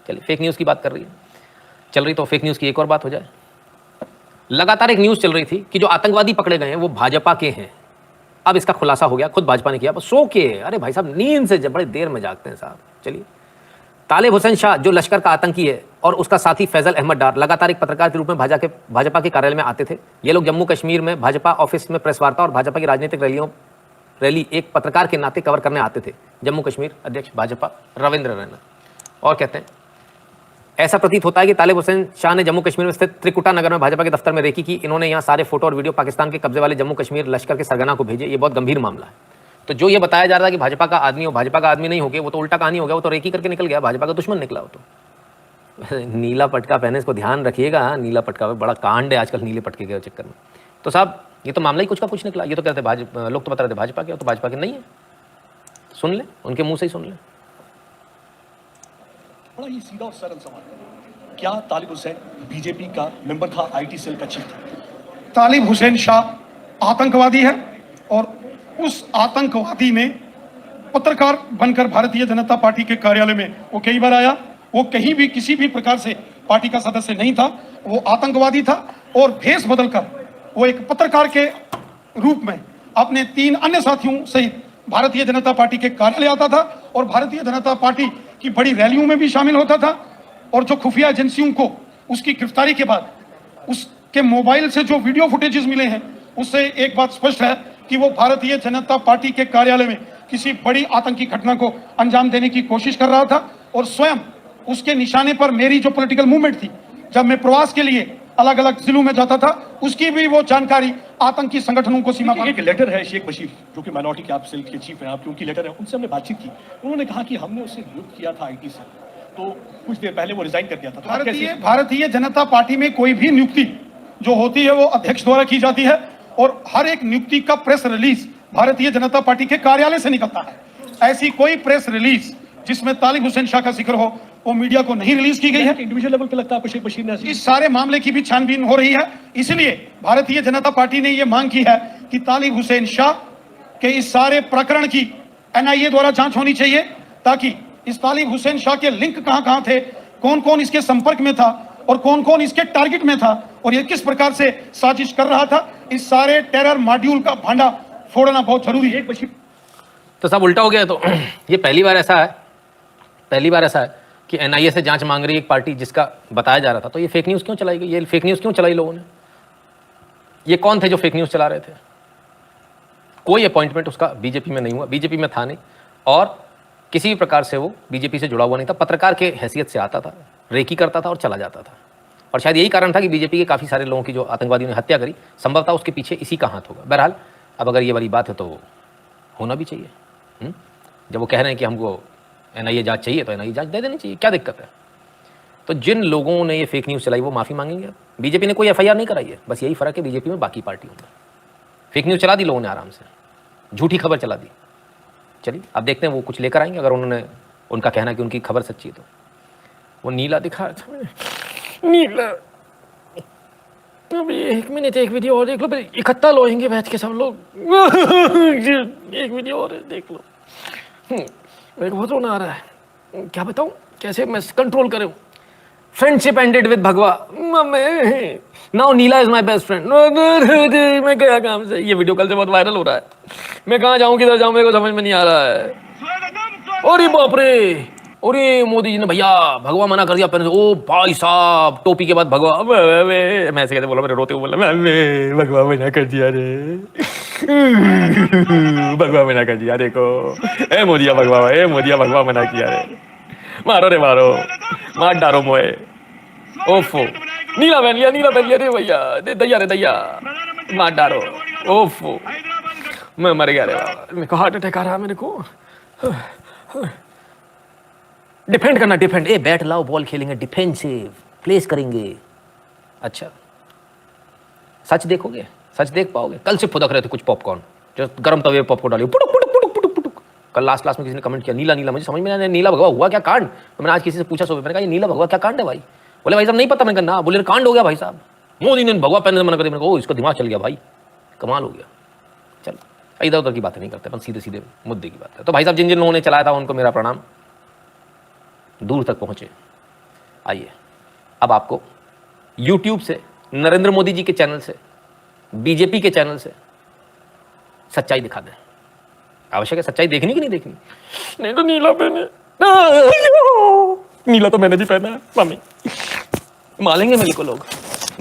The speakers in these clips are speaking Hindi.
चलिए फेक न्यूज़ की बात कर रही है, चल रही, तो फेक न्यूज़ की एक और बात हो जाए। लगातार एक न्यूज़ चल रही थी कि जो आतंकवादी पकड़े गए हैं वो भाजपा के हैं। अब इसका खुलासा हो गया, खुद भाजपा ने किया। सो के अरे भाई साहब नींद से जब बड़े देर में जागते हैं साहब। चलिए, तालिब हुसैन शाह जो लश्कर का आतंकी है और उसका साथी फैजल अहमद डार लगातार एक पत्रकार के रूप में भाजपा के कार्यालय में आते थे। ये लोग जम्मू कश्मीर में भाजपा ऑफिस में प्रेस वार्ता और भाजपा की राजनीतिक रैली एक पत्रकार के नाते कवर करने आते थे। जम्मू कश्मीर अध्यक्ष भाजपा रविंद्र रैना, और कहते हैं ऐसा प्रतीत होता है कि तालिब हुसैन शाह ने जम्मू कश्मीर में स्थित त्रिकुटा नगर में भाजपा के दफ्तर में रेकी की। इन्होंने यहाँ सारे फोटो और वीडियो पाकिस्तान के कब्जे वाले जम्मू कश्मीर लश्कर के सरगना को भेजे। ये बहुत गंभीर मामला है। तो जो ये बताया जा रहा है कि भाजपा का आदमी हो, भाजपा का आदमी नहीं हो गया, वो तो उल्टा कहानी हो गया, वो तो रेकी करके निकल गया, भाजपा का दुश्मन निकला। वो तो नीला पटका पहने, इसको ध्यान रखिएगा। नीला पटका बड़ा कांड है आजकल नीले पटके के चक्कर में। तो साहब ये तो मामला ही कुछ का कुछ निकला। ये तो कहते लोग तो बता रहे थे भाजपा के, तो भाजपा के नहीं है। सुन ले, उनके मुंह से ही सुन ले। बड़ा ही सीधा और सरल सवाल है, क्या तालिब हुसैन बीजेपी का मेंबर था, आईटी सेल का चीफ था? तालिब हुसैन शाह आतंकवादी है और उस आतंकवादी ने पत्रकार बनकर भारतीय जनता पार्टी के कार्यालय में वो कई बार आया। वो कहीं भी किसी भी प्रकार से पार्टी का सदस्य नहीं था, वो आतंकवादी था। और भेष बदलकर वो एक पत्रकार के रूप में अपने 3 अन्य साथियों सहित भारतीय जनता पार्टी के कार्यालय आता था और भारतीय जनता पार्टी की बड़ी रैलियों में भी शामिल होता था। और जो खुफिया एजेंसियों को उसकी गिरफ्तारी के बाद उसके मोबाइल से जो वीडियो फुटेजेस मिले हैं, उससे एक बात स्पष्ट है कि वो भारतीय जनता पार्टी के कार्यालय में किसी बड़ी आतंकी घटना को अंजाम देने की कोशिश कर रहा था। और स्वयं उसके निशाने पर मेरी जो पॉलिटिकल मूवमेंट थी, जब मैं प्रवास के लिए अलग अलग जिलों में जाता था, उसकी भी वो जानकारी आतंकी संगठनों को सीमा एक लेटर है शेख बशीर, जो कि माइनॉरिटी के आप सेल के चीफ हैं, आपकी उनकी लेटर है, उनसे हमने बातचीत की। उन्होंने कहा कि हमने उसे नियुक्त किया था आईटी से, तो कुछ देर पहले वो रिजाइन कर दिया था। तो भारतीय जनता पार्टी में कोई भी नियुक्ति जो होती है वो अध्यक्ष द्वारा की जाती है और हर एक नियुक्ति का press release Bharatiya Janata party के कार्यालय से निकलता है। ऐसी कोई प्रेस रिलीज जिसमें तालिब हुसैन शाह का जिक्र हो वो मीडिया को नहीं रिलीज की गई है। इंडिविजुअल लेवल पे लगता है आपको शेख बशीर ने? इस सारे मामले की भी छानबीन हो रही है। इसलिए भारतीय जनता पार्टी ने यह मांग की है कि तालिब हुसैन शाह के इस सारे प्रकरण की एनआईए द्वारा जांच होनी चाहिए, ताकि इस तालिब हुसैन शाह के लिंक कहां से, कौन कौन इसके संपर्क में था और कौन कौन इसके टारगेट में था और ये किस प्रकार से साजिश कर रहा था, इस सारे टेरर मॉड्यूल का भांडा फोड़ना बहुत जरूरी है। तो सब उल्टा हो गया। तो ये पहली बार ऐसा है कि एनआईए से जांच मांग रही है एक पार्टी जिसका बताया जा रहा था। तो ये फेक न्यूज़ क्यों चलाई गई? ये फेक न्यूज़ क्यों चलाई लोगों ने? ये कौन थे जो फेक न्यूज़ चला रहे थे? कोई अपॉइंटमेंट उसका बीजेपी में नहीं हुआ, बीजेपी में था नहीं, और किसी भी प्रकार से वो बीजेपी से जुड़ा हुआ नहीं था। पत्रकार के हैसियत से आता था, रेकी करता था और चला जाता था। और शायद यही कारण था कि बीजेपी के काफ़ी सारे लोगों की जो आतंकवादियों ने हत्या करी, संभवतः उसके पीछे इसी का हाथ होगा। बहरहाल अब अगर ये वाली बात है तो होना भी चाहिए। जब वो कह रहे हैं कि हमको एनआईए जांच चाहिए तो एनआईए जांच दे देनी चाहिए, क्या दिक्कत है? तो जिन लोगों ने ये फेक न्यूज़ चलाई वो माफ़ी मांगेंगे। बीजेपी ने कोई एफआईआर नहीं कराई है, बस यही फ़र्क है बीजेपी में बाकी पार्टियों में। फेक न्यूज़ चला दी लोगों ने, आराम से झूठी खबर चला दी। चलिए अब देखते हैं वो कुछ लेकर आएंगे। अगर उन्होंने उनका कहना कि उनकी खबर सच्ची है तो वो नीला दिखा रहा था, नीला। अभी 1 मिनट एक वीडियो और देख लो, फिर इकट्ठा लोएंगे बैठ के सब लोग। एक वीडियो और देख लो। मेरे को बहुत रोना आ रहा है, क्या बताऊँ कैसे मैं कंट्रोल करूँ। फ्रेंडशिप एंडेड विद भगवा, now Neela is my best friend. मैं गया काम से। ये वीडियो कल से बहुत वायरल हो रहा है। मैं कहाँ जाऊँ, किधर जाऊँ, मेरे को समझ में नहीं आ रहा है। अरे बाप रे, अरे मोदी जी ने भैया भगवा मना कर दिया पहले। ओ भाई साहब, टोपी के बाद भगवा। मैं ऐसे कैसे बोला, मेरे रोते हुए बोला भगवा मना कर दिया रे। भगवा मना कर दिया, देखो ए मोदिया भगवा, ए मोदिया भगवा मना किया रे। मारो रे मारो, मार डारो मोए। ओफो, नीला पहन लिया रे भैया, दैया रे दैया, मार डारो। ओफो, मैं मर गया रे बाबा, मेरे को हार्ट अटैक आ रहा है मेरे को। डिफेंड करना, डिफेंड। ए बैट लाओ, बॉल खेलेंगे, डिफेंसिव प्लेस करेंगे। अच्छा सच देखोगे, सच देख पाओगे? कल से फुदक रहे थे कुछ पॉपकॉर्न, जो गर्म तवे पॉपकॉर्न डालियो, पुटुक पुटुक पुटुक पुटुक पुटुक। कल लास्ट क्लास में किसी ने कमेंट किया नीला नीला, मुझे समझ में नहीं आया नीला भगवा हुआ क्या कांड। तो मैंने आज किसी से पूछा सुबह, मैंने कहा ये नीला भगवा क्या कांड है भाई? बोले भाई साहब नहीं पता। मैंने कहा ना। बोले कांड हो गया भाई साहब, मोदी ने भगवा पहनने से मना कर दिया। मैंने कहा ओ इसका दिमाग चल गया भाई, कमाल हो गया। चलो इधर उधर की बातें नहीं करते, अपन सीधे सीधे मुद्दे की बात है। तो भाई साहब जिन जिन लोगों ने चलाया था उनको मेरा प्रणाम, दूर तक पहुंचे, आइए अब आपको YouTube से, नरेंद्र मोदी जी के चैनल से, बीजेपी के चैनल से सच्चाई दिखा दें। आवश्यक है सच्चाई देखनी कि नहीं देखनी? नहीं तो नीला पहने, नीला तो मैंने भी पहना है मम्मी, मालेंगे मेरे को लोग।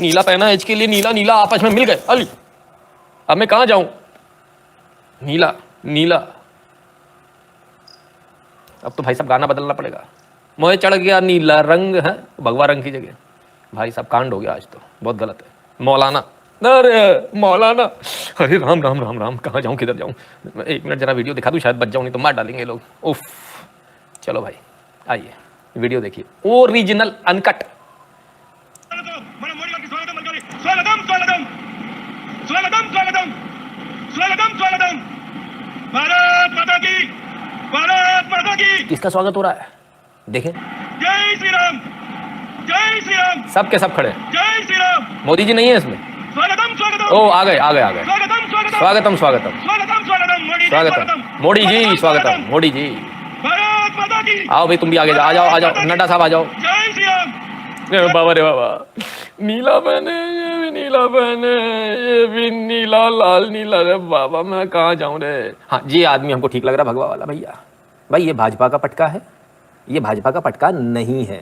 नीला पहना एज के लिए, नीला नीला आपस में मिल गए। अली अब मैं कहां जाऊं? नीला नीला। अब तो भाई साहब गाना बदलना पड़ेगा। मोहे चढ़ गया नीला रंग है, भगवा रंग की जगह। भाई साहब कांड हो गया आज तो, बहुत गलत है। मौलाना, अरे मौलाना, अरे राम राम राम राम, कहाँ जाऊँ किधर जाऊँ? एक मिनट जरा वीडियो दिखा दूँ, शायद बच जाऊँ, नहीं तो मार डालेंगे लोग। उफ, चलो भाई आइए वीडियो देखिए, ओरिजिनल अनकट। स्वागतम स्वागतम स्वागतम स्वागतम स्वागतम स्वागतम, भारत माता की, भारत माता की। किसका स्वागत हो रहा है देखें। जय श्री राम, जय श्री राम। सब के सब खड़े। जय श्री राम। मोदी जी नहीं है इसमें। स्वागतम स्वागतम। ओ आ गए आ गए आ गए। स्वागतम स्वागतम स्वागतम स्वागतम स्वागतम स्वागतम, स्वागतम मोदी जी, स्वागतम मोदी जी। भारत माता की। आओ भाई तुम भी आगे आ जाओ, आ जाओ नड्डा साहब आ जाओ। जय श्री राम। बाबा रे बाबा, नीला पहने, ये भी नीला पहने, ये भी नीला, लाल नीला। रे बाबा मैं कहाँ जाऊँ रे। हाँ ये आदमी हमको ठीक लग रहा भगवा वाला। भैया भाई ये भाजपा का पटका है, ये भाजपा का पटका नहीं है,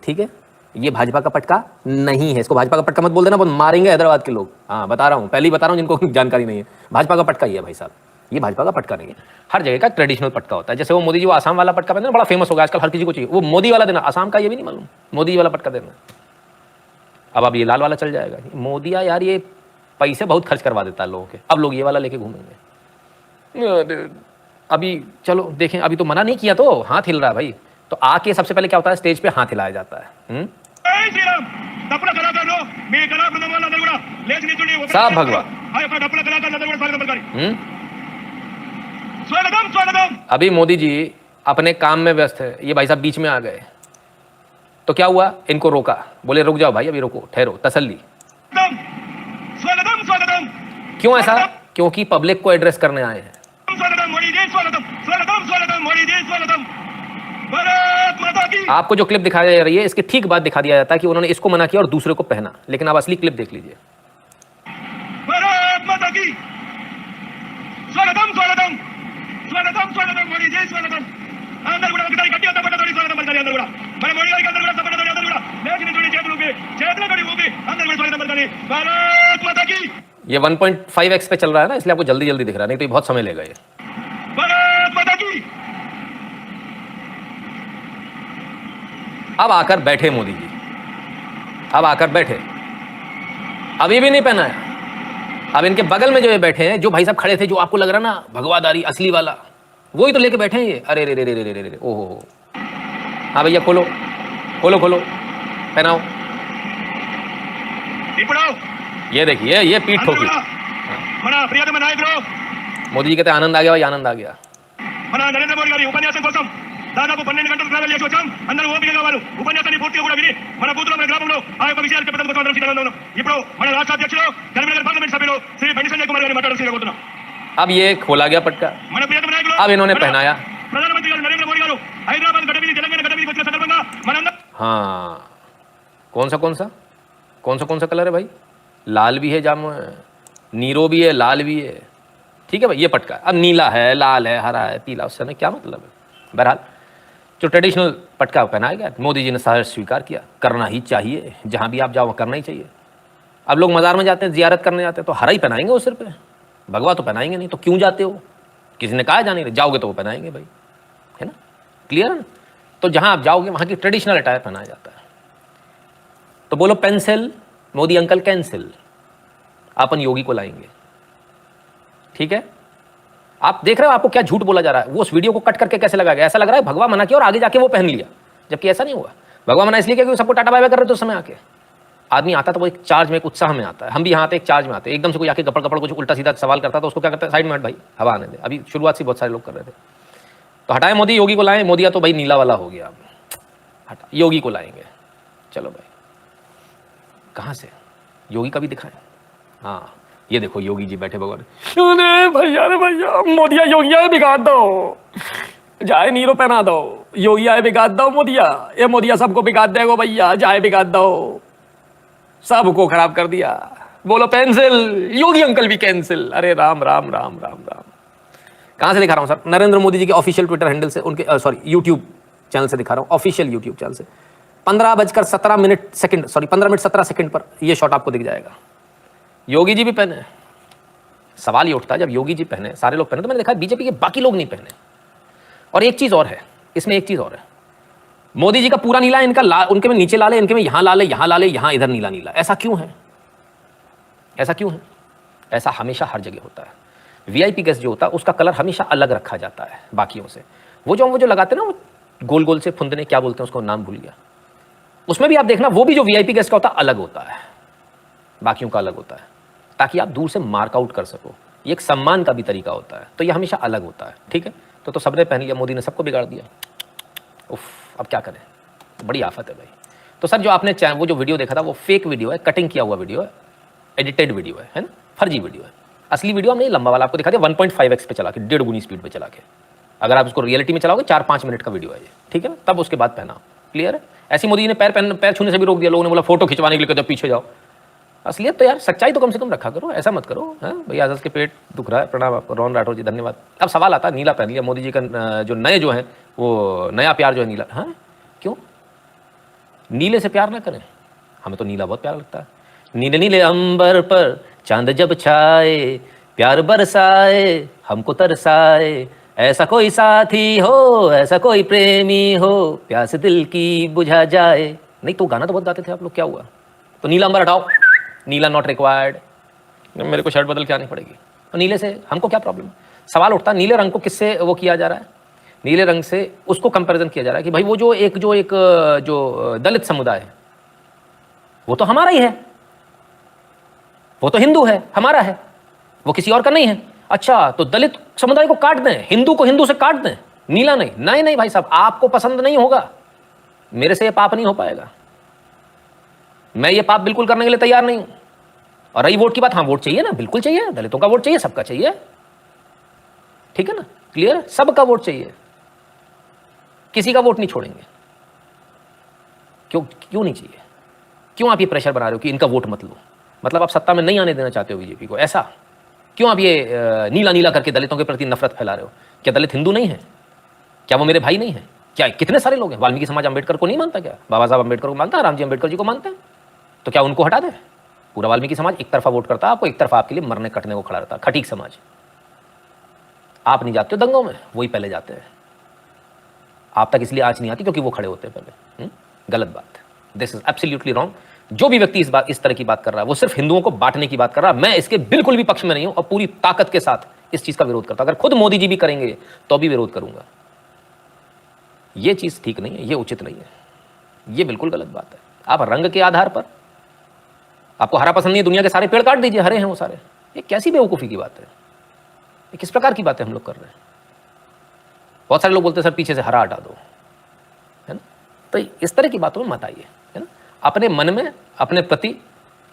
ठीक है? ये भाजपा का पटका नहीं है। इसको भाजपा का पटका मत बोल देना, बहुत मारेंगे हैदराबाद के लोग। हाँ बता रहा हूँ, पहले ही बता रहा हूँ जिनको जानकारी नहीं है। भाजपा का पटका ही है भाई साहब, ये भाजपा का पटका नहीं है। हर जगह का ट्रेडिशनल पटका होता है। जैसे वो मोदी जी वो आसाम वाला पटका पहनते हैं, बड़ा फेमस होगा आजकल, हर किसी को चाहिए। वो मोदी वाला देना, आसाम का ये भी नहीं मालूम, मोदी वाला पटका देना। अब ये लाल वाला चल जाएगा। मोदी यार ये पैसे बहुत खर्च करवा देता है लोगों के, अब लोग ये वाला लेके घूमेंगे। अभी चलो देखें, अभी तो मना नहीं किया तो हाथ हिल रहा है भाई। तो आके सबसे पहले क्या होता है, स्टेज पे हाथ हिलाया जाता है। सब भगवा। अभी मोदी जी अपने काम में व्यस्त है, ये भाई साहब बीच में आ गए तो क्या हुआ, इनको रोका, बोले रुक जाओ भाई, अभी रुको, ठहरो, तसल्ली। स्वागतम स्वागतम। क्यों ऐसा? क्योंकि पब्लिक को एड्रेस करने आए हैं। स्वागतम मोदी जी, स्वागतम स्वागतम स्वागतम मोदी जी, स्वागतम। भारत माता की। आपको जो क्लिप दिखाई जा रही है इसके ठीक बाद दिखा दिया जाता है कि उन्होंने इसको मना किया और दूसरे को पहना, लेकिन आप असली क्लिप देख लीजिए। भारत माता की। स्वागतम स्वागतम स्वागतम स्वागतम मोदी जी, स्वागतम। अंदर गुड़ा कितारी कट्टी होता बड़ा थोड़ी स्वागतम बलकारी, अंदर गुड़ा మన మోడీ గారికి అందరూ కూడా సపోర్ట్ చేయాలి, అందరూ కూడా లేచిన చూడి చేతులు ఊపి, చేతులు కడి ఊపి అందరూ కూడా స్వాగతం పలకాలి। भारत माता की। ये 1.5x पे चल रहा है ना, इसलिए आपको जल्दी जल्दी दिख रहा है, नहीं तो ये बहुत समय लेगा ये। भारत माता की। अब आकर बैठे मोदी जी, अब आकर बैठे, अभी भी नहीं पहना है। अब इनके बगल में जो ये बैठे हैं, जो भाई साहब खड़े थे, जो आपको लग रहा ना भगवादारी असली वाला, वही तो लेके बैठे हैं ये। अरे रे रे रे रे रे रे, ओहो। हाँ भैया खोलो खोलो खोलो, पहनाओ। ये देखिए ये पीठ ठोकी। मोदी जी कहते आनंद आ गया भाई, आनंद आ गया। నరేంద్ర మోడీ గారి ఉపన్యాసం కోసం దాదాపు 12 గంటలు ట్రావెల్ చేసి వచ్చాం। అందరూ ఓపికగా వారు ఉపన్యాసాన్ని పూర్తిగా కూడా విని మన బూతులో మన గ్రామంలో ఆ యొక్క విషయాలు చెప్పడానికి అందరం సిద్ధంగా ఉన్నాం। ఇప్పుడు మన రాష్ట్ర అధ్యక్షులు కరీంనగర్ పార్లమెంట్ సభ్యులు శ్రీ బండి సంజయ్ కుమార్ గారిని మాట్లాడాల్సిందిగా కోరుతున్నాం। अब ये खोला गया पटका, మన ప్రియతమ నాయకులు अब इन्होंने पहनाया। ప్రధానమంత్రి గారు నరేంద్ర మోడీ గారు హైదరాబాద్ గడ్డ మీద తెలంగాణ గడ్డ మీద వచ్చిన సందర్భంగా మనందరం हाँ कौन सा कौन सा कौन सा कौन सा कलर है भाई? लाल भी है, जाम नीरो भी है, लाल भी है, ठीक है भाई। ये पटका अब नीला है, लाल है, हरा है, पीला, उससे ना क्या मतलब है। बहरहाल जो ट्रेडिशनल पटका पहनाया गया, मोदी जी ने सहर्ष स्वीकार किया, करना ही चाहिए, जहाँ भी आप जाओ वहाँ करना ही चाहिए। अब लोग मज़ार में जाते हैं, जियारत करने जाते हैं, तो हरा ही पहनाएंगे उस सिर पे, भगवा तो पहनाएंगे नहीं। तो क्यों जाते हो? किसी ने कहा जाने, जाओगे तो वो पहनाएंगे भाई, है ना, क्लियर है ना। तो जहाँ आप जाओगे वहाँ की ट्रेडिशनल अटायर पहनाया जाता है। तो बोलो पेंसिल, मोदी अंकल कैंसिल, अपन योगी को लाएंगे, ठीक है। आप देख रहे हो आपको क्या झूठ बोला जा रहा है। वो उस वीडियो को कट करके कैसे लगा गया, ऐसा लग रहा है भगवा मना किया और आगे जाके वो पहन लिया, जबकि ऐसा नहीं हुआ। भगवा मना इसलिए क्योंकि सबको टाटा बाय बाय कर रहे थे उस समय आके। आदमी आता तो वो एक चार्ज में, एक उत्साह में आता है। हम भी यहाँ आते एक चार्ज में आते, एकदम से कोई आके गपड़ गपड़ कुछ उल्टा सीधा सवाल करता तो उसको क्या करता है, साइड में हट भाई, हवा आने दे। अभी शुरुआत से बहुत सारे लोग कर रहे थे, तो हटाए मोदी, योगी को लाए। मोदी तो भाई नीला वाला हो गया, अब हटा, योगी को लाएंगे। चलो भाई, कहाँ से योगी का भी दिखाएं। हाँ ये देखो योगी जी बैठे भगवान। अरे भैया मोदिया योगिया बिगाड़ दो, जाए नीरो पहना दो। योगी आए बिगाड़ दो मोदिया, ये मोदिया सबको बिगाड़ देगो भैया, जाए बिगाड़ दो, सबको खराब कर दिया। बोलो पेंसिल, योगी अंकल भी कैंसिल। अरे राम राम राम राम राम। कहां से दिखा रहा हूं सर? नरेंद्र मोदी जी के ऑफिशियल ट्विटर हैंडल से, उनके सॉरी यूट्यूब चैनल से दिखा रहा हूं, ऑफिशियल यूट्यूब चैनल से। 15:17 मिनट 17 सेकंड पर यह शॉट आपको दिख जाएगा। योगी जी भी पहने। सवाल ये उठता है, जब योगी जी पहने, सारे लोग पहने, तो मैंने देखा बीजेपी के बाकी लोग नहीं पहने। और एक चीज और है इसमें, एक चीज और है, मोदी जी का पूरा नीला, इनका उनके में नीचे लाल है, इनके में यहां लाल है, यहां लाल है, यहां इधर नीला नीला। ऐसा क्यों है? ऐसा क्यों है? ऐसा हमेशा हर जगह होता है। वीआईपी गैस जो होता है उसका कलर हमेशा अलग रखा जाता है बाकियों से। वो जो लगाते हैं ना, वो गोल गोल से फुंदने, क्या बोलते हैं उसको, नाम भूल गया। उसमें भी आप देखना, वो भी जो वीआईपी गैस का होता है अलग होता है, बाकियों का अलग होता है, ताकि आप दूर से मार्कआउट कर सको। ये एक सम्मान का भी तरीका होता है, तो ये हमेशा अलग होता है। ठीक है, तो सबने पहन लिया, मोदी ने सबको बिगाड़ दिया। उफ, अब क्या करें, बड़ी आफत है भाई। तो सर जो आपने वो जो वीडियो देखा था वो फेक वीडियो है, कटिंग किया हुआ वीडियो है, एडिटेड वीडियो है ना, फर्जी वीडियो है। असली वीडियो हमने लंबा वाला आपको दिखा दिया 1.5x पे चला के, 1.5 गुनी स्पीड पे चला के। अगर आप उसको रियलिटी में चलाओगे 4-5 मिनट का वीडियो है ये, ठीक है ना। तब उसके बाद पहना, क्लियर है। ऐसी मोदी ने पैर छूने से भी रोक दिया, लोगों ने बोला फोटो खिंचवाने के लिए जब पीछे जाओ। असलियत तो यार, सच्चाई तो कम से कम रखा करो, ऐसा मत करो। हाँ भैया, आजाद के पेट दुख रहा है, प्रणाम आपको। रोहन राठौर जी धन्यवाद। अब सवाल आता है, नीला पहन लिया मोदी जी का, जो नए जो है वो नया प्यार जो है नीला। हाँ क्यों नीले से प्यार ना करें? हमें तो नीला बहुत प्यारा लगता है। नीले नीले अंबर पर चांद जब छाए, प्यार बरसाए हमको तरसाए, ऐसा कोई साथी हो, ऐसा कोई प्रेमी हो, प्यास दिल की बुझा जाए। नहीं तो गाना तो बहुत गाते थे आप लोग, क्या हुआ? तो नीला अंबर हटाओ, नीला नॉट रिक्वायर्ड, मेरे को शर्ट बदल के आनी पड़ेगी। तो नीले से हमको क्या प्रॉब्लम? सवाल उठता है नीले रंग को किससे वो किया जा रहा है? नीले रंग से उसको कंपैरिजन किया जा रहा है कि भाई वो जो एक दलित समुदाय है वो तो हमारा ही है, वो तो हिंदू है, हमारा है, वो किसी और का नहीं है। अच्छा, तो दलित समुदाय को काट दें, हिंदू को हिंदू से काट दें, नीला नहीं। नहीं नहीं भाई साहब, आपको पसंद नहीं होगा, मेरे से ये पाप नहीं हो पाएगा। मैं ये पाप बिल्कुल करने के लिए तैयार नहीं हूं। और रही वोट की बात, हाँ वोट चाहिए ना, बिल्कुल चाहिए, दलितों का वोट चाहिए, सबका चाहिए, ठीक है ना, क्लियर है, सबका वोट चाहिए, किसी का वोट नहीं छोड़ेंगे। क्यों नहीं चाहिए? क्यों आप ये प्रेशर बना रहे हो कि इनका वोट मत लो? मतलब आप सत्ता में नहीं आने देना चाहते हो बीजेपी को, ऐसा? क्यों आप ये नीला नीला करके दलितों के प्रति नफरत फैला रहे हो? क्या दलित हिंदू नहीं है? क्या वो मेरे भाई नहीं है? क्या कितने सारे लोग हैं, वाल्मीकि समाज अंबेडकर को नहीं मानता? क्या बाबा साहब अंबेडकर को मानता है? रामजी अंबेडकर जी को मानते हैं? तो क्या उनको हटा दें? पूरा वाल्मीकि समाज एक तरफा वोट करता है आपको, एक तरफा आपके लिए मरने कटने को खड़ा रहता है, खटीक समाज। आप नहीं जाते हो दंगों में, वही पहले जाते हैं। आप तक इसलिए आंच नहीं आती क्योंकि वो खड़े होते हैं पहले। गलत बात, दिस इज एब्सोल्युटली रॉन्ग। जो भी व्यक्ति इस तरह की बात कर रहा है वो सिर्फ हिंदुओं को बांटने की बात कर रहा है। मैं इसके बिल्कुल भी पक्ष में नहीं हूं और पूरी ताकत के साथ इस चीज का विरोध करता। अगर खुद मोदी जी भी करेंगे तो भी विरोध करूंगा। ये चीज ठीक नहीं है, ये उचित नहीं है, ये बिल्कुल गलत बात है। आप रंग के आधार पर, आपको हरा पसंद नहीं है, दुनिया के सारे पेड़ काट दीजिए, हरे हैं वो सारे। ये कैसी बेवकूफी की बात है? ये किस प्रकार की बातें हम लोग कर रहे हैं? बहुत सारे लोग बोलते हैं सर पीछे से हरा हटा दो, है ना। तो इस तरह की बातों में मत आइए, है ना। अपने मन में, अपने प्रति,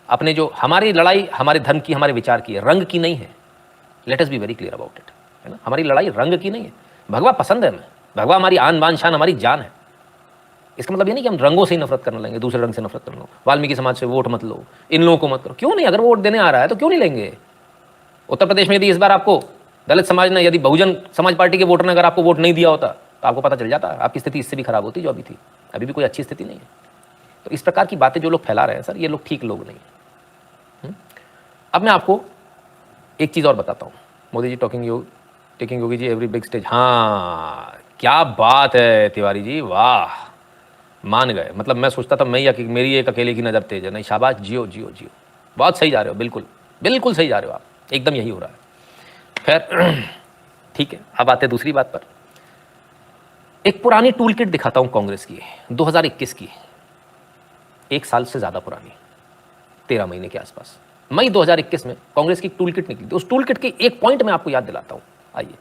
अपने जो हमारी लड़ाई हमारे धर्म की, हमारे विचार की है, रंग की नहीं है। Let us be very clear about it, है ना। हमारी लड़ाई रंग की नहीं है। भगवा पसंद है हमें, भगवा हमारी आन बान शान, हमारी जान है। इसका मतलब ये नहीं कि हम रंगों से ही नफरत करने लगेंगे, दूसरे रंग से नफरत करना। वाल्मीकि समाज से वोट मत लो, इन लोगों को मत करो। क्यों नहीं? अगर वोट देने आ रहा है तो क्यों नहीं लेंगे? उत्तर प्रदेश में यदि इस बार आपको दलित समाज ने, यदि बहुजन समाज पार्टी के वोटर ने अगर आपको वोट नहीं दिया होता तो आपको पता चल जाता, आपकी स्थिति इससे भी खराब होती जो अभी थी। अभी भी कोई अच्छी स्थिति नहीं है। तो इस प्रकार की बातें जो लोग फैला रहे हैं सर, ये लोग ठीक लोग नहीं है। अब मैं आपको एक चीज़ और बताता हूँ। Modi ji taking Yogi ji every big stage. हाँ, क्या बात है तिवारी जी, वाह, मान गए। मतलब मैं सोचता था मेरी एक अकेले की नज़र तेज है। नहीं, शाबाश, जियो जियो जियो, बहुत सही जा रहे हो, बिल्कुल बिल्कुल सही जा रहे हो आप, एकदम यही हो रहा है। खैर ठीक है, अब आते दूसरी बात पर। एक पुरानी टूल किट दिखाता हूं कांग्रेस की, 2021 की, एक साल से ज्यादा पुरानी, 13 महीने के आसपास, मई 2021 में कांग्रेस की टूल किट निकली थी। उस टूल किट के एक पॉइंट में आपको याद दिलाता हूं, आइए।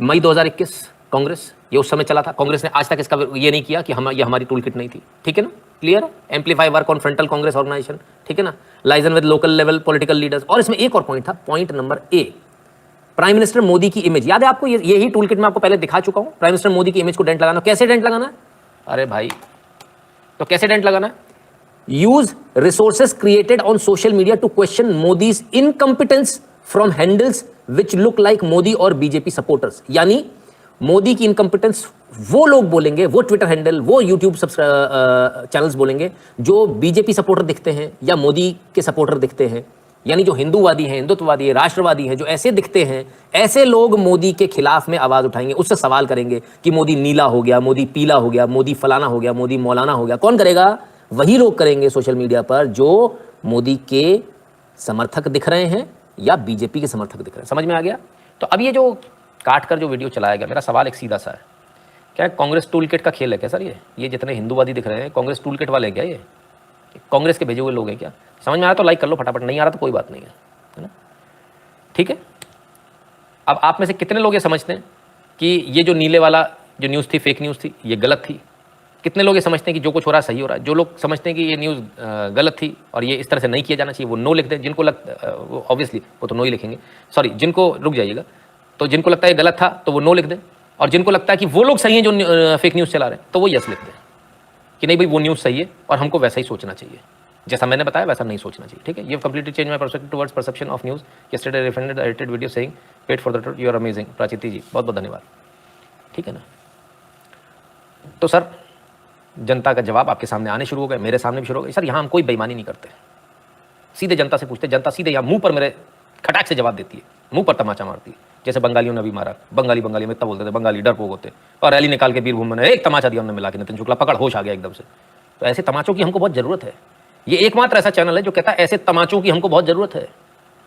मई 2021 कांग्रेस, ये उस समय चला था। कांग्रेस ने आज तक इसका ये नहीं किया कि ये हमारी टूल किट नहीं थी, ठीक है ना, क्लियर है। Amplify work on frontal Congress organisation, ठीक है ना, liaison with local level political leaders. और इसमें एक और पॉइंट था, point number A, prime minister Modi की इमेज, याद है आपको, यही टूल किट मैं आपको पहले दिखा चुका हूं। प्राइम मिनिस्टर मोदी की इमेज को डेंट लगाना, कैसे डेंट लगाना है? अरे भाई, तो कैसे डेंट लगाना है? Use resources created on social media to question Modi's incompetence from handles which look like Modi और बीजेपी सपोर्टर्स। यानी मोदी की इनकम्पिटेंस वो लोग बोलेंगे, वो ट्विटर हैंडल, वो यूट्यूब चैनल्स बोलेंगे जो बीजेपी सपोर्टर दिखते हैं या मोदी के सपोर्टर दिखते हैं। यानी जो हिंदूवादी हैं, हिंदुत्ववादी है, राष्ट्रवादी हैं, जो ऐसे दिखते हैं, ऐसे लोग मोदी के खिलाफ में आवाज उठाएंगे, उससे सवाल करेंगे कि मोदी नीला हो गया, मोदी पीला हो गया, मोदी फलाना हो गया, मोदी मौलाना हो गया। कौन करेगा? वही लोग करेंगे सोशल मीडिया पर जो मोदी के समर्थक दिख रहे हैं या बीजेपी के समर्थक दिख रहे हैं। समझ में आ गया? तो अब ये जो काट कर जो वीडियो चलाया गया, मेरा सवाल एक सीधा सा है, क्या कांग्रेस टूल किट का खेल है क्या सर? ये जितने हिंदूवादी दिख रहे हैं कांग्रेस टूल किट वाले हैं क्या? ये कांग्रेस के भेजे हुए लोग हैं क्या? समझ में आ रहा तो लाइक कर लो फटाफट, नहीं आ रहा तो कोई बात नहीं है ना? ठीक है। अब आप में से कितने लोग ये समझते हैं कि ये जो नीले वाला जो न्यूज़ थी, फेक न्यूज़ थी, ये गलत थी? कितने लोग ये समझते हैं कि जो कुछ हो रहा है सही हो रहा है? जो लोग समझते हैं कि ये न्यूज़ गलत थी और ये इस तरह से नहीं किया जाना चाहिए, वो नो लिख दें। जिनको वो ऑब्वियसली वो तो नो ही लिखेंगे, सॉरी, जिनको, रुक जाइएगा, तो जिनको लगता है गलत था तो वो नो लिख दें, और जिनको लगता है कि वो लोग सही हैं जो फेक न्यूज़ चला रहे हैं तो वो यस लिख दें कि नहीं भाई वो न्यूज़ सही है और हमको वैसा ही सोचना चाहिए, जैसा मैंने बताया वैसा नहीं सोचना चाहिए। ठीक है, you have completely change my perspective towards perception of news. Yesterday refunded the edited video saying paid for the truth, you are amazing. Prachiti ji बहुत बहुत धन्यवाद। ठीक है ना? तो सर जनता का जवाब आपके सामने आने शुरू हो गए, मेरे सामने भी शुरू हो गए। सर यहाँ हम कोई बेईमानी नहीं करते, सीधे जनता से पूछते, जनता सीधे यहाँ मुंह पर मेरे खटाक से जवाब देती है, मुंह पर तमाचा मारती है। जैसे बंगालियों ने भी मारा, बंगाली में इतना बोलते थे, बंगाली डरपोक होते, और रैली निकाल के बीरभूम में एक तमाचा दिया हमने मिला के, नितिन शुक्ला पकड़, होश आ गया एकदम से। तो ऐसे तमाचों की हमको बहुत जरूरत है। ये एकमात्र ऐसा चैनल है जो कहता है ऐसे तमाचों की हमको बहुत जरूरत है।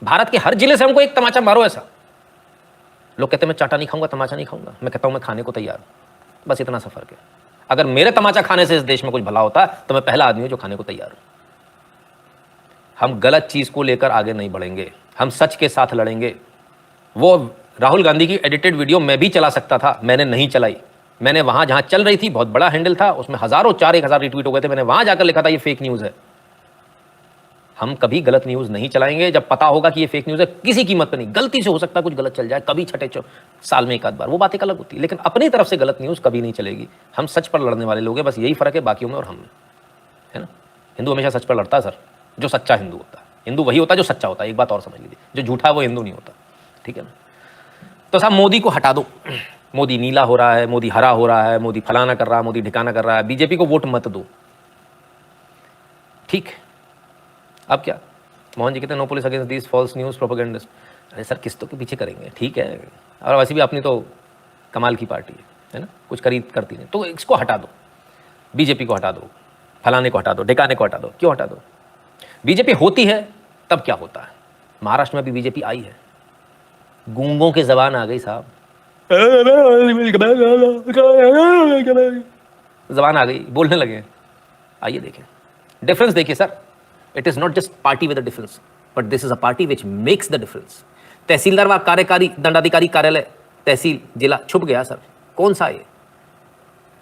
भारत के हर जिले से हमको एक तमाचा मारो ऐसा। लोग कहते हैं मैं चाटा नहीं खाऊंगा, तमाचा नहीं खाऊंगा, मैं कहता हूं मैं खाने को तैयार हूं। बस इतना सा फर्क है। अगर मेरे तमाचा खाने से इस देश में कुछ भला होता तो मैं पहला आदमी हूं जो खाने को तैयार हूं। हम गलत चीज को लेकर आगे नहीं बढ़ेंगे, हम सच के साथ लड़ेंगे। वो राहुल गांधी की एडिटेड वीडियो मैं भी चला सकता था, मैंने नहीं चलाई। मैंने वहां जहां चल रही थी, बहुत बड़ा हैंडल था, उसमें हजारों 4-1000 रिट्वीट हो गए थे, मैंने वहां जाकर लिखा था ये फेक न्यूज है। हम कभी गलत न्यूज नहीं चलाएंगे जब पता होगा कि ये फेक न्यूज है, किसी कीमत पर नहीं। गलती से हो सकता है कुछ गलत चल जाए, कभी छठे साल में एक आध बार, वो बात एक अलग होती है, लेकिन अपनी तरफ से गलत न्यूज कभी नहीं चलेगी। हम सच पर लड़ने वाले लोग हैं, बस यही फर्क है बाकियों में और हम में, है ना? हिंदू हमेशा सच पर लड़ता है सर, जो सच्चा हिंदू होता है। हिंदू वही होता है जो सच्चा होता है, एक बात और समझ लीजिए, जो झूठा है वो हिंदू नहीं होता। ठीक है ना? तो साहब मोदी को हटा दो, मोदी नीला हो रहा है, मोदी हरा हो रहा है, मोदी फलाना कर रहा है, मोदी ढिकाना कर रहा है, बीजेपी को वोट मत दो। ठीक, अब क्या? मोहन जी कहते हैं no police against this false news propagandist. अरे सर किस्तों के पीछे करेंगे, ठीक है, और वैसे भी अपनी तो कमाल की पार्टी है ना, कुछ करती नहीं, तो इसको हटा दो, बीजेपी को हटा दो, फलाने को हटा दो, ढिकाने को हटा दो। क्यों हटा दो? बीजेपी होती है तब क्या होता है? महाराष्ट्र में भी बीजेपी आई है, गूंगों की जबान आ गई साहब, जबान आ गई, बोलने लगे। आइए देखें डिफरेंस, देखिए sir, it is not just party with a difference, but this is a party which makes the difference. Tehsildar व कार्यकारी दंडाधिकारी कार्यालय तहसील जिला छुप गया सर, कौन सा ये?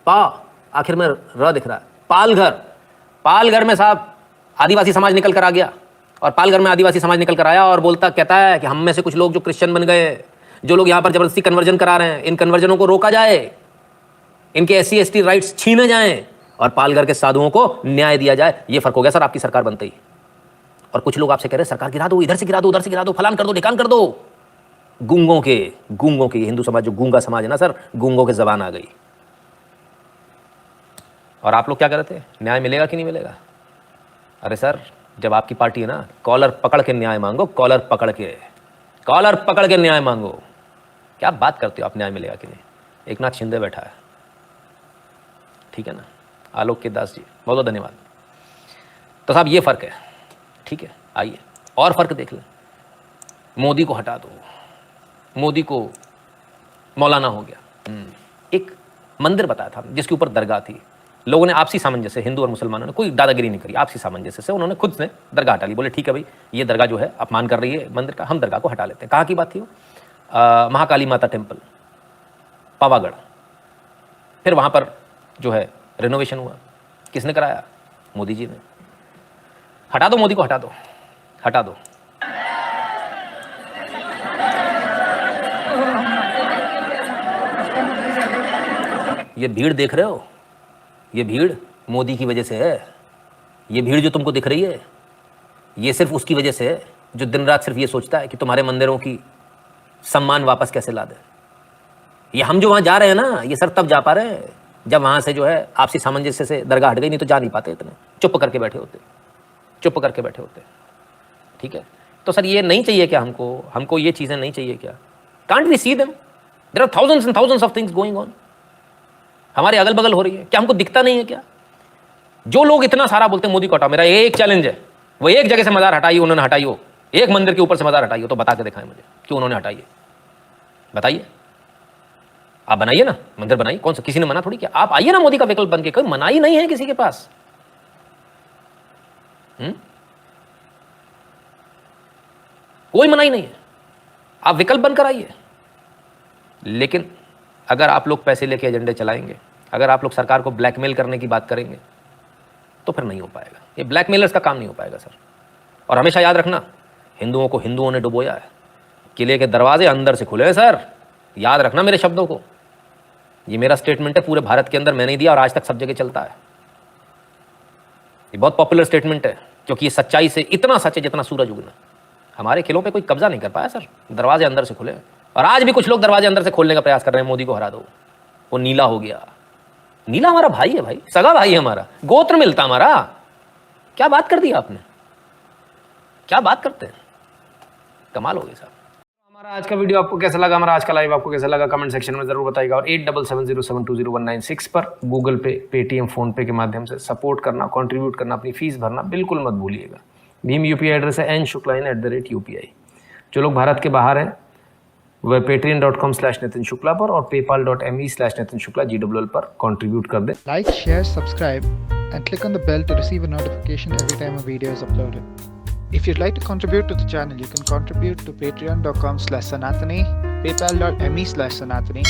आखिर में र दिख रहा है, पालघर में साहब आदिवासी समाज निकल कर आ गया, और पालघर में आदिवासी समाज निकल कर आया और कहता है कि हम में से कुछ लोग जो क्रिश्चियन बन गए, जो लोग यहां पर जबरदस्ती कन्वर्जन करा रहे हैं, इन कन्वर्जनों को रोका जाए, इनके SC ST राइट्स छीने जाएं और पालघर के साधुओं को न्याय दिया जाए। ये फर्क हो गया सर आपकी सरकार बनते ही। और कुछ लोग आपसे कह रहे हैं सरकार गिरा दो, इधर से गिरा दो, उधर से गिरा दो, फलान कर दो, ढिकान कर दो। गूंगों के हिंदू समाज जो गूंगा समाज है ना सर, गूंगों के जबान आ गई। और आप लोग क्या कर रहे थे? न्याय मिलेगा कि नहीं मिलेगा? अरे सर जब आपकी पार्टी है ना, कॉलर पकड़ के न्याय मांगो, कॉलर पकड़ के न्याय मांगो। क्या बात करते हो आप, न्याय मिलेगा कि नहीं? एकनाथ शिंदे बैठा है, ठीक है ना, आलोक के दास जी बहुत बहुत धन्यवाद। तो साहब ये फर्क है, ठीक है। आइए और फर्क देख लें, मोदी को हटा दो, मोदी को मौलाना हो गया। एक मंदिर बताया था जिसके ऊपर दरगाह थी, लोगों ने आपसी सामंजस्य, हिंदू और मुसलमानों ने कोई दादागिरी नहीं करी, आपसी सामंजस्य से उन्होंने खुद से दरगाह हटा ली। बोले ठीक है भाई, ये दरगाह जो है अपमान कर रही है मंदिर का, हम दरगाह को हटा लेते हैं। कहाँ की बात थी वो? महाकाली माता टेम्पल पावागढ़। फिर वहाँ पर जो है रिनोवेशन हुआ, किसने कराया? मोदी जी ने। हटा दो मोदी को, हटा दो। ये भीड़ देख रहे हो, ये भीड़ मोदी की वजह से है। ये भीड़ जो तुमको दिख रही है, ये सिर्फ उसकी वजह से है जो दिन रात सिर्फ ये सोचता है कि तुम्हारे मंदिरों की सम्मान वापस कैसे ला दे। ये हम जो वहाँ जा रहे हैं ना, ये सर तब जा पा रहे हैं जब वहाँ से जो है आपसी सामंजस्य से दरगाह हट गई, नहीं तो जा नहीं पाते इतने। चुप करके बैठे होते, चुप करके बैठे होते। ठीक है, तो सर ये नहीं चाहिए क्या हमको ये चीज़ें नहीं चाहिए क्या? Can't we see them? There are thousands and thousands of things going on, हमारे अगल बगल हो रही है। क्या हमको दिखता नहीं है क्या? जो लोग इतना सारा बोलते हैं मोदी को हटाओ, मेरा एक चैलेंज है, वो एक जगह से मजार हटाइए, उन्होंने हटाई हो, एक मंदिर के ऊपर से मजार हटाइए, तो बता के दिखाएं मुझे क्यों उन्होंने हटाई है। बताइए, आप बनाइए ना मंदिर, बनाइए। कौन सा, किसी ने मना थोड़ी किया। आप आइए ना मोदी का विकल्प बन के, कोई मनाही नहीं है किसी के पास। कोई मनाही नहीं है, आप विकल्प बनकर आइए। लेकिन अगर आप लोग पैसे लेके एजेंडे चलाएंगे, अगर आप लोग सरकार को ब्लैकमेल करने की बात करेंगे, तो फिर नहीं हो पाएगा। ये ब्लैकमेलर्स का काम नहीं हो पाएगा सर। और हमेशा याद रखना, हिंदुओं को हिंदुओं ने डुबोया है, किले के दरवाजे अंदर से खुले हैं सर। याद रखना मेरे शब्दों को, ये मेरा स्टेटमेंट है, पूरे भारत के अंदर मैंने दिया और आज तक सब जगह चलता है। ये बहुत पॉपुलर स्टेटमेंट है, क्योंकि ये सच्चाई से इतना सच है जितना सूरज उगना। हमारे किलों पे कोई कब्जा नहीं कर पाया सर, दरवाजे अंदर से खुले। और आज भी कुछ लोग दरवाजे अंदर से खोलने का प्रयास कर रहे हैं, मोदी को हरा दो, वो नीला हो गया। नीला हमारा भाई है भाई, सगा भाई है हमारा, गोत्र मिलता हमारा। क्या बात कर दी आपने, क्या बात करते हैं, कमाल हो गई साहब। हमारा आज का वीडियो आपको कैसा लगा, हमारा आज का लाइव आपको कैसा लगा, कमेंट सेक्शन में जरूर बताइएगा। और 8770720196 पर गूगल पे, पेटीएम, फोन पे के माध्यम से सपोर्ट करना, कंट्रीब्यूट करना, अपनी फीस भरना बिल्कुल मत भूलिएगा। भीम यूपीआई एड्रेस है n.shukla@UPI। जो लोग भारत के बाहर हैं वह patreon.com/नितिन शुक्ला पर और paypal.me/नितिन शुक्ला GWL पर कंट्रीब्यूट कर दे। Like, share, subscribe and click on the bell to receive a notification every time a video is uploaded. If you'd like to contribute to the channel, you can contribute to patreon.com/Sanatani, paypal.me/Sanatani